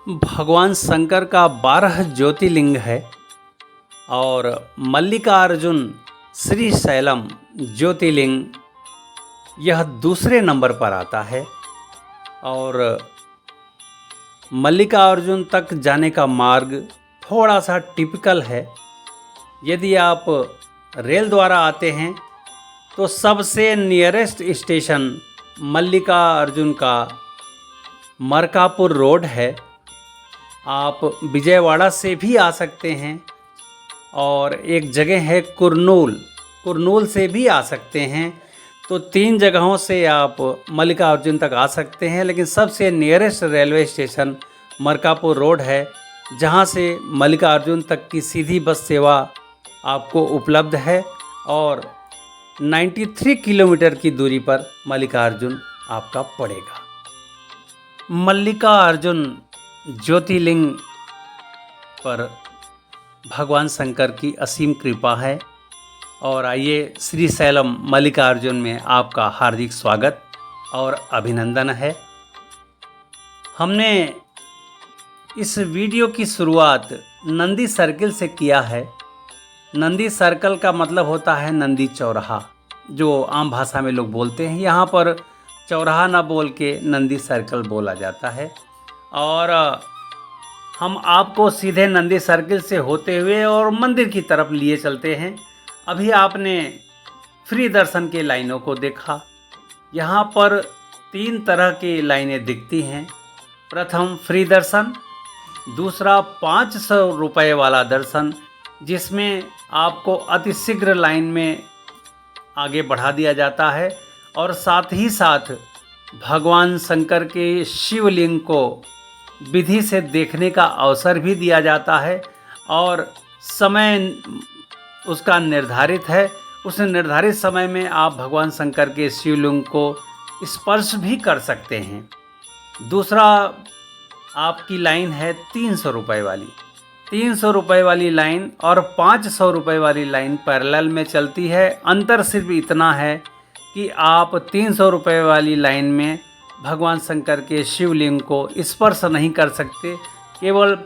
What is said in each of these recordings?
भगवान शंकर का 12 ज्योतिर्लिंग है और मल्लिकार्जुन श्रीशैलम ज्योतिर्लिंग यह दूसरे नंबर पर आता है। और मल्लिकार्जुन तक जाने का मार्ग थोड़ा सा टिपिकल है। यदि आप रेल द्वारा आते हैं तो सबसे नियरेस्ट स्टेशन मल्लिकार्जुन का मरकापुर रोड है। आप विजयवाड़ा से भी आ सकते हैं और एक जगह है कुरनूल से भी आ सकते हैं। तो 3 जगहों से आप मल्लिकार्जुन तक आ सकते हैं, लेकिन सबसे nearest railway station Markapur road है, जहां से मल्लिकार्जुन तक की सीधी बस सेवा आपको उपलब्ध है। और 93 किलोमीटर की दूरी पर मल्लिकार्जुन आपका पड़ेगा। मल्लिकार्जुन ज्योतिर्लिंग पर भगवान शंकर की असीम कृपा है। और आइए श्रीशैलम मल्लिकार्जुन में आपका हार्दिक स्वागत और अभिनंदन है। हमने इस वीडियो की शुरुआत नंदी सर्किल से किया है। नंदी सर्कल का मतलब होता है नंदी चौराहा, जो आम भाषा में लोग बोलते हैं। यहाँ पर चौराहा ना बोल के नंदी सर्कल बोला जाता है। और हम आपको सीधे नंदी सर्किल से होते हुए और मंदिर की तरफ लिए चलते हैं। अभी आपने फ्री दर्शन के लाइनों को देखा। यहाँ पर 3 तरह की लाइनें दिखती हैं। प्रथम फ्री दर्शन, दूसरा 500 रुपये वाला दर्शन, जिसमें आपको अतिशीघ्र लाइन में आगे बढ़ा दिया जाता है और साथ ही साथ भगवान शंकर के शिवलिंग को विधि से देखने का अवसर भी दिया जाता है। और समय उसका निर्धारित है। उस निर्धारित समय में आप भगवान शंकर के शिवलिंग को स्पर्श भी कर सकते हैं। दूसरा आपकी लाइन है 300 रुपये वाली। 300 रुपये वाली लाइन और 500 रुपये वाली लाइन पैरेलल में चलती है। अंतर सिर्फ इतना है कि आप 300 रुपये वाली लाइन में भगवान शंकर के शिवलिंग को स्पर्श नहीं कर सकते। केवल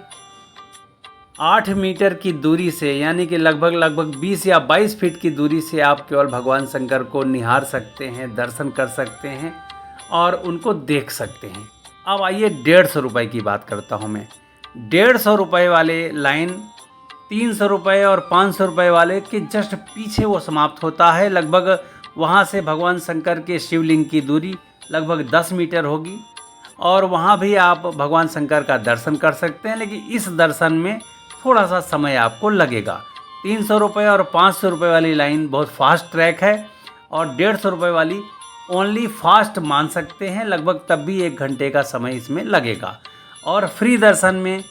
8 मीटर की दूरी से, यानी कि लगभग 20 या 22 फीट की दूरी से आप केवल भगवान शंकर को निहार सकते हैं, दर्शन कर सकते हैं और उनको देख सकते हैं। अब आइए 150 रुपये की बात करता हूँ मैं। 150 रुपये वाले लाइन 300 रुपये और 500 रुपये वाले के जस्ट पीछे वो समाप्त होता है। लगभग वहाँ से भगवान शंकर के शिवलिंग की दूरी लगभग 10 मीटर होगी और वहाँ भी आप भगवान शंकर का दर्शन कर सकते हैं। लेकिन इस दर्शन में थोड़ा सा समय आपको लगेगा। 300 रुपये और 500 रुपये वाली लाइन बहुत फास्ट ट्रैक है और 150 रुपये वाली ओनली फास्ट मान सकते हैं। लगभग तब भी 1 घंटे का समय इसमें लगेगा। और फ्री दर्शन में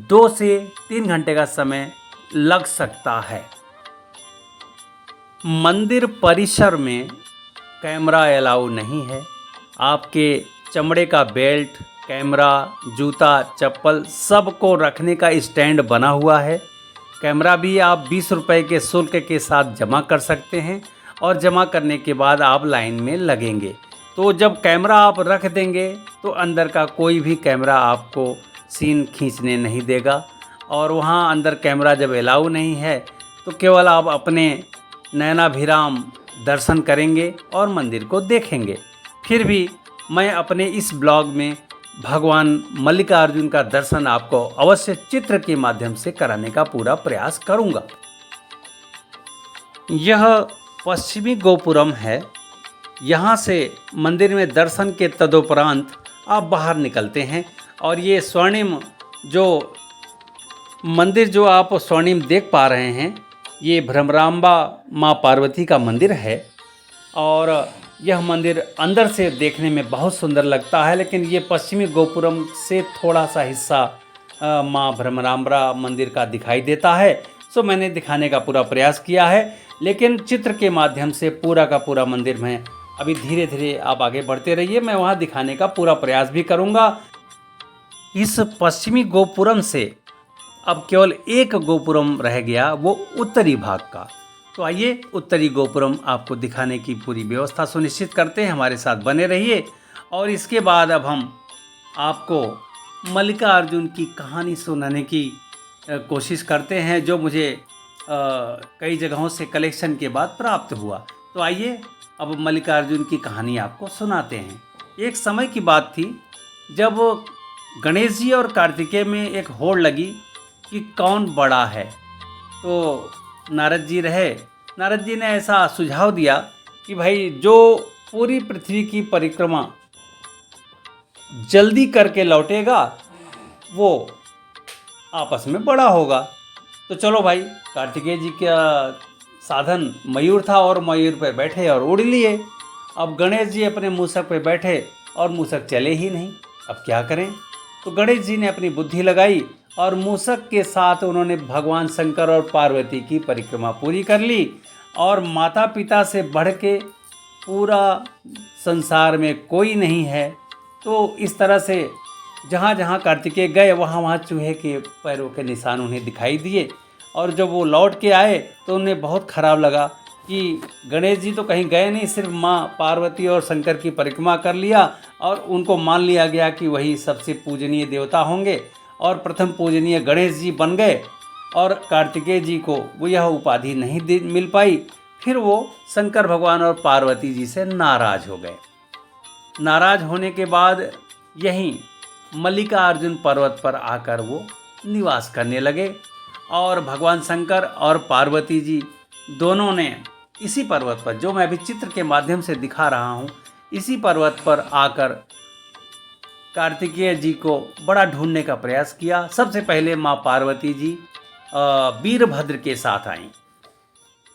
2 से 3 घंटे का समय लग सकता है। मंदिर परिसर में कैमरा अलाउ नहीं है। आपके चमड़े का बेल्ट, कैमरा, जूता, चप्पल सबको रखने का स्टैंड बना हुआ है। कैमरा भी आप 20 रुपये के शुल्क के साथ जमा कर सकते हैं और जमा करने के बाद आप लाइन में लगेंगे। तो जब कैमरा आप रख देंगे तो अंदर का कोई भी कैमरा आपको सीन खींचने नहीं देगा। और वहाँ अंदर कैमरा जब अलाउ नहीं है तो केवल आप अपने नयनाभिराम दर्शन करेंगे और मंदिर को देखेंगे। फिर भी मैं अपने इस ब्लॉग में भगवान मल्लिकार्जुन का दर्शन आपको अवश्य चित्र के माध्यम से कराने का पूरा प्रयास करूंगा। यह पश्चिमी गोपुरम है। यहाँ से मंदिर में दर्शन के तदुपरांत आप बाहर निकलते हैं और ये स्वर्णिम जो मंदिर जो आप स्वर्णिम देख पा रहे हैं, ये भ्रमरांबा माँ पार्वती का मंदिर है। और यह मंदिर अंदर से देखने में बहुत सुंदर लगता है, लेकिन ये पश्चिमी गोपुरम से थोड़ा सा हिस्सा माँ भ्रमरांबा मंदिर का दिखाई देता है। सो मैंने दिखाने का पूरा प्रयास किया है, लेकिन चित्र के माध्यम से पूरा का पूरा मंदिर में अभी धीरे धीरे आप आगे बढ़ते रहिए, मैं वहाँ दिखाने का पूरा प्रयास भी करूँगा। इस पश्चिमी गोपुरम से अब केवल एक गोपुरम रह गया, वो उत्तरी भाग का। तो आइए उत्तरी गोपुरम आपको दिखाने की पूरी व्यवस्था सुनिश्चित करते हैं। हमारे साथ बने रहिए। और इसके बाद अब हम आपको मल्लिकार्जुन की कहानी सुनाने की कोशिश करते हैं, जो मुझे कई जगहों से कलेक्शन के बाद प्राप्त हुआ। तो आइए अब मल्लिकार्जुन की कहानी आपको सुनाते हैं। एक समय की बात थी जब गणेश जी और कार्तिकेय में एक होड़ लगी कि कौन बड़ा है। तो नारद जी रहे। नारद जी ने ऐसा सुझाव दिया कि भाई जो पूरी पृथ्वी की परिक्रमा जल्दी करके लौटेगा वो आपस में बड़ा होगा। तो चलो भाई, कार्तिकेय जी का साधन मयूर था और मयूर पर बैठे और उड़ लिए। अब गणेश जी अपने मूसक पे बैठे और मूसक चले ही नहीं। अब क्या करें? तो गणेश जी ने अपनी बुद्धि लगाई और मूसक के साथ उन्होंने भगवान शंकर और पार्वती की परिक्रमा पूरी कर ली। और माता पिता से बढ़ के पूरा संसार में कोई नहीं है। तो इस तरह से जहाँ जहाँ कार्तिकेय गए वहाँ वहाँ चूहे के पैरों के निशान उन्हें दिखाई दिए। और जब वो लौट के आए तो उन्हें बहुत खराब लगा कि गणेश जी तो कहीं गए नहीं, सिर्फ माँ पार्वती और शंकर की परिक्रमा कर लिया और उनको मान लिया गया कि वही सबसे पूजनीय देवता होंगे और प्रथम पूजनीय गणेश जी बन गए। और कार्तिकेय जी को वो यह उपाधि नहीं मिल पाई। फिर वो शंकर भगवान और पार्वती जी से नाराज हो गए। नाराज होने के बाद यहीं मल्लिकार्जुन पर्वत पर आकर वो निवास करने लगे। और भगवान शंकर और पार्वती जी दोनों ने इसी पर्वत पर, जो मैं अभी चित्र के माध्यम से दिखा रहा हूँ, इसी पर्वत पर आकर कार्तिकेय जी को बड़ा ढूंढने का प्रयास किया। सबसे पहले माँ पार्वती जी वीरभद्र के साथ आईं।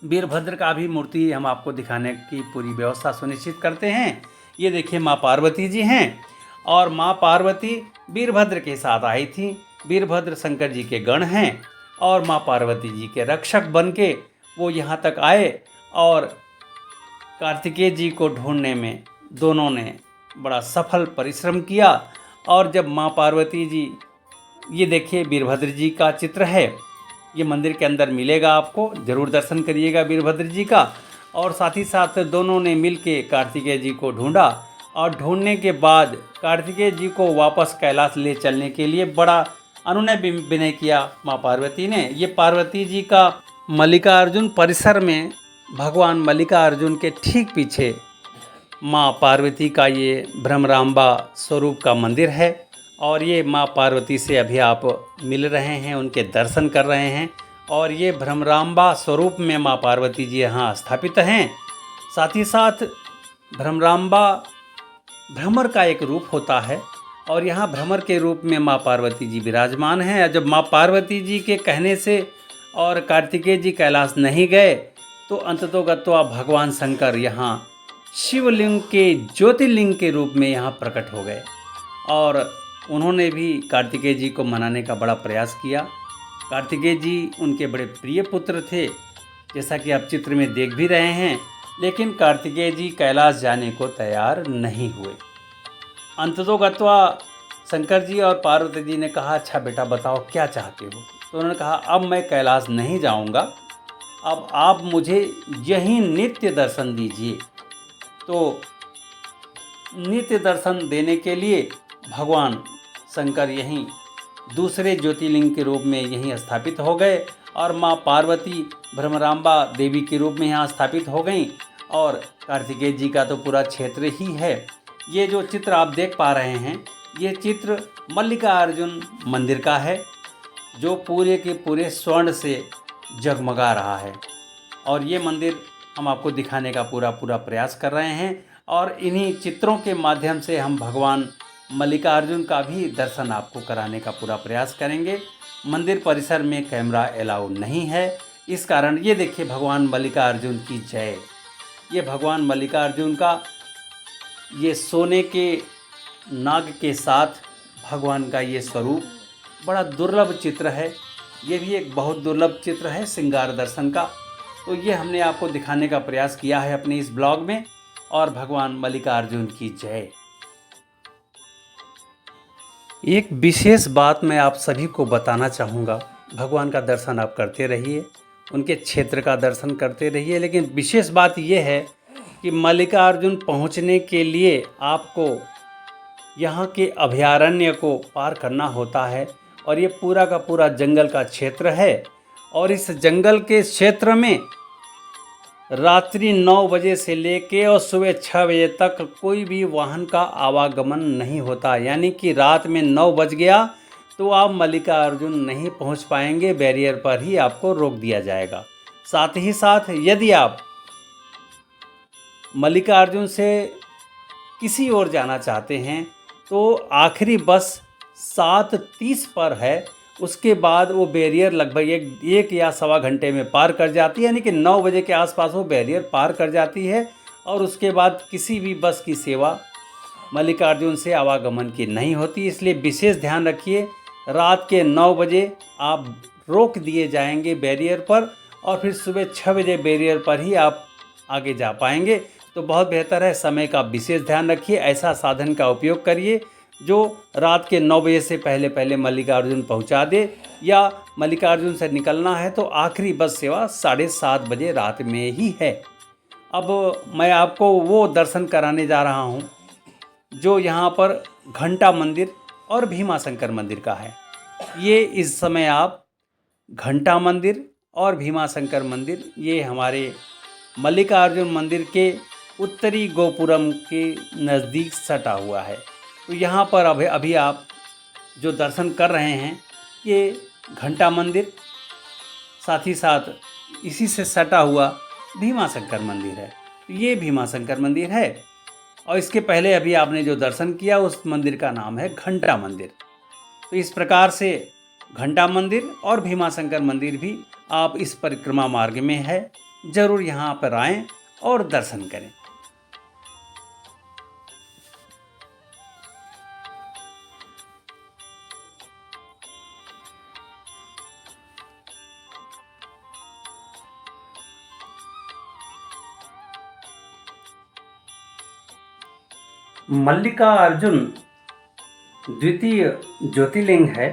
वीरभद्र का भी मूर्ति हम आपको दिखाने की पूरी व्यवस्था सुनिश्चित करते हैं। ये देखिए माँ पार्वती जी हैं और माँ पार्वती वीरभद्र के साथ आई थी। वीरभद्र शंकर जी के गण हैं और माँ पार्वती जी के रक्षक बन के वो यहाँ तक आए। और कार्तिकेय जी को ढूंढने में दोनों ने बड़ा सफल परिश्रम किया। और जब माँ पार्वती जी, ये देखिए वीरभद्र जी का चित्र है, ये मंदिर के अंदर मिलेगा, आपको ज़रूर दर्शन करिएगा वीरभद्र जी का। और साथ ही साथ दोनों ने मिल के कार्तिकेय जी को ढूंढा और ढूंढने के बाद कार्तिकेय जी को वापस कैलाश ले चलने के लिए बड़ा अनुनय विनय किया माँ पार्वती ने। ये पार्वती जी का मल्लिकार्जुन परिसर में भगवान मल्लिकार्जुन के ठीक पीछे माँ पार्वती का ये भ्रमरांबा स्वरूप का मंदिर है। और ये माँ पार्वती से अभी आप मिल रहे हैं, उनके दर्शन कर रहे हैं। और ये भ्रमरांबा स्वरूप में माँ पार्वती जी यहाँ स्थापित हैं। साथ ही साथ भ्रमरांबा भ्रमर का एक रूप होता है और यहाँ भ्रमर के रूप में माँ पार्वती जी विराजमान हैं। जब माँ पार्वती जी के कहने से और कार्तिकेय जी कैलाश नहीं गए तो अंततोगत्वा भगवान शंकर यहाँ शिवलिंग के ज्योतिर्लिंग के रूप में यहाँ प्रकट हो गए। और उन्होंने भी कार्तिकेय जी को मनाने का बड़ा प्रयास किया। कार्तिकेय जी उनके बड़े प्रिय पुत्र थे, जैसा कि आप चित्र में देख भी रहे हैं। लेकिन कार्तिकेय जी कैलाश जाने को तैयार नहीं हुए। अंततोगत्वा शंकर जी और पार्वती जी ने कहा, अच्छा बेटा बताओ क्या चाहते हो? तो उन्होंने कहा, अब मैं कैलाश नहीं जाऊंगा, अब आप मुझे यहीं नित्य दर्शन दीजिए। तो नित्य दर्शन देने के लिए भगवान शंकर यहीं दूसरे ज्योतिर्लिंग के रूप में यहीं स्थापित हो गए और माँ पार्वती भ्रमरांबा देवी के रूप में यहाँ स्थापित हो गईं। और कार्तिकेय जी का तो पूरा क्षेत्र ही है। ये जो चित्र आप देख पा रहे हैं, ये चित्र मल्लिकार्जुन मंदिर का है, जो पूरे के पूरे स्वर्ण से जगमगा रहा है। और ये मंदिर हम आपको दिखाने का पूरा प्रयास कर रहे हैं। और इन्हीं चित्रों के माध्यम से हम भगवान मल्लिकार्जुन का भी दर्शन आपको कराने का पूरा प्रयास करेंगे। मंदिर परिसर में कैमरा अलाउ नहीं है, इस कारण ये देखिए भगवान मल्लिकार्जुन की जय। ये भगवान मल्लिकार्जुन का ये सोने के नाग के साथ भगवान का ये स्वरूप बड़ा दुर्लभ चित्र है। ये भी एक बहुत दुर्लभ चित्र है श्रृंगार दर्शन का। तो ये हमने आपको दिखाने का प्रयास किया है अपने इस ब्लॉग में। और भगवान मल्लिकार्जुन की जय। एक विशेष बात मैं आप सभी को बताना चाहूँगा। भगवान का दर्शन आप करते रहिए, उनके क्षेत्र का दर्शन करते रहिए, लेकिन विशेष बात यह है कि मल्लिकार्जुन पहुँचने के लिए आपको यहाँ के अभयारण्य को पार करना होता है और ये पूरा का पूरा जंगल का क्षेत्र है। और इस जंगल के क्षेत्र में रात्रि 9 बजे से लेके और सुबह 6 बजे तक कोई भी वाहन का आवागमन नहीं होता। यानी कि रात में 9 बज गया तो आप मल्लिकार्जुन नहीं पहुंच पाएंगे, बैरियर पर ही आपको रोक दिया जाएगा। साथ ही साथ यदि आप मल्लिकार्जुन से किसी और जाना चाहते हैं तो आखिरी बस 7:30 पर है। उसके बाद वो बैरियर लगभग एक या सवा घंटे में पार कर जाती है, यानी कि 9 बजे के आसपास वो बैरियर पार कर जाती है। और उसके बाद किसी भी बस की सेवा मल्लिकार्जुन से आवागमन की नहीं होती। इसलिए विशेष ध्यान रखिए, रात के 9 बजे आप रोक दिए जाएंगे बैरियर पर और फिर सुबह 6 बजे बैरियर पर ही आप आगे जा पाएंगे। तो बहुत बेहतर है, समय का विशेष ध्यान रखिए, ऐसा साधन का उपयोग करिए जो रात के 9 बजे से पहले पहले मल्लिकार्जुन पहुंचा दे। या मल्लिकार्जुन से निकलना है तो आखिरी बस सेवा 7:30 बजे रात में ही है। अब मैं आपको वो दर्शन कराने जा रहा हूँ जो यहाँ पर घंटा मंदिर और भीमाशंकर मंदिर का है। ये इस समय आप घंटा मंदिर और भीमाशंकर मंदिर, ये हमारे मल्लिकार्जुन मंदिर के उत्तरी गोपुरम के नज़दीक सटा हुआ है। तो यहाँ पर अभी आप जो दर्शन कर रहे हैं ये घंटा मंदिर, साथ ही साथ इसी से सटा हुआ भीमाशंकर मंदिर है। तो ये भीमाशंकर मंदिर है और इसके पहले अभी आपने जो दर्शन किया उस मंदिर का नाम है घंटा मंदिर। तो इस प्रकार से घंटा मंदिर और भीमाशंकर मंदिर भी आप इस परिक्रमा मार्ग में है, ज़रूर यहाँ पर आएँ और दर्शन करें। मल्लिकार्जुन द्वितीय ज्योतिर्लिंग है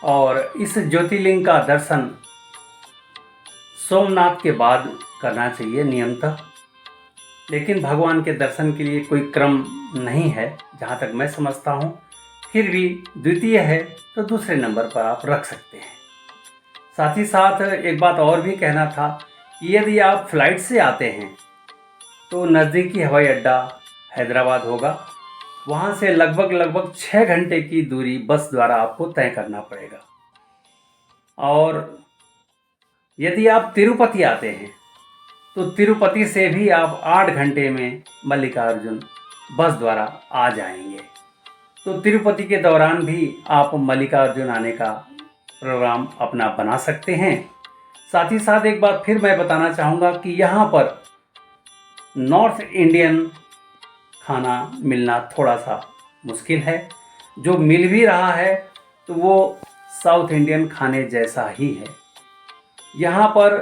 और इस ज्योतिर्लिंग का दर्शन सोमनाथ के बाद करना चाहिए नियमतः। लेकिन भगवान के दर्शन के लिए कोई क्रम नहीं है जहाँ तक मैं समझता हूँ। फिर भी द्वितीय है तो दूसरे नंबर पर आप रख सकते हैं। साथ ही साथ एक बात और भी कहना था, यदि आप फ्लाइट से आते हैं तो नज़दीकी हवाई अड्डा हैदराबाद होगा। वहाँ से लगभग 6 घंटे की दूरी बस द्वारा आपको तय करना पड़ेगा। और यदि आप तिरुपति आते हैं तो तिरुपति से भी आप 8 घंटे में मल्लिकार्जुन बस द्वारा आ जाएंगे। तो तिरुपति के दौरान भी आप मल्लिकार्जुन आने का प्रोग्राम अपना बना सकते हैं। साथ ही साथ एक बात फिर मैं बताना चाहूँगा कि यहाँ पर नॉर्थ इंडियन खाना मिलना थोड़ा सा मुश्किल है। जो मिल भी रहा है तो वो साउथ इंडियन खाने जैसा ही है। यहाँ पर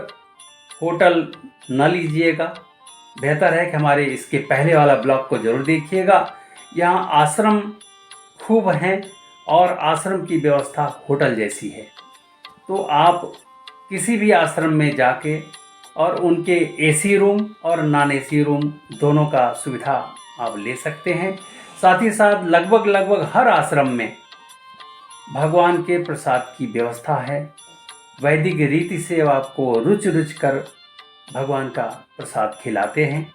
होटल न लीजिएगा, बेहतर है कि हमारे इसके पहले वाला ब्लॉग को ज़रूर देखिएगा। यहाँ आश्रम खूब हैं और आश्रम की व्यवस्था होटल जैसी है। तो आप किसी भी आश्रम में जाके और उनके एसी रूम और नॉन एसी रूम दोनों का सुविधा आप ले सकते हैं। साथ ही साथ लगभग हर आश्रम में भगवान के प्रसाद की व्यवस्था है। वैदिक रीति से आपको रुच कर भगवान का प्रसाद खिलाते हैं।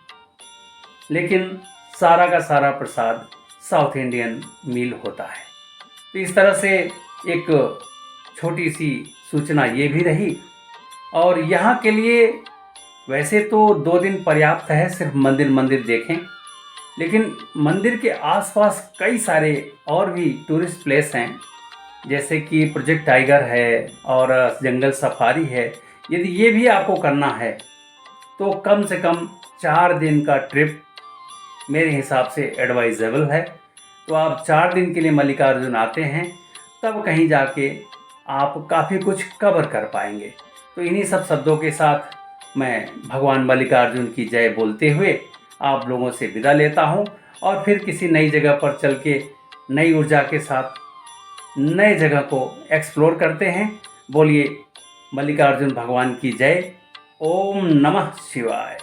लेकिन सारा का सारा प्रसाद साउथ इंडियन मील होता है। तो इस तरह से एक छोटी सी सूचना ये भी रही। और यहाँ के लिए वैसे तो 2 दिन पर्याप्त है, सिर्फ मंदिर देखें। लेकिन मंदिर के आसपास कई सारे और भी टूरिस्ट प्लेस हैं, जैसे कि प्रोजेक्ट टाइगर है और जंगल सफारी है। यदि ये भी आपको करना है तो कम से कम 4 दिन का ट्रिप मेरे हिसाब से एडवाइजेबल है। तो आप 4 दिन के लिए मल्लिकार्जुन आते हैं तब कहीं जाके आप काफ़ी कुछ कवर कर पाएंगे। तो इन्हीं सब शब्दों के साथ मैं भगवान मल्लिकार्जुन की जय बोलते हुए आप लोगों से विदा लेता हूं और फिर किसी नई जगह पर चल के नई ऊर्जा के साथ नए जगह को एक्सप्लोर करते हैं। बोलिए मल्लिकार्जुन भगवान की जय। ओम नमः शिवाय।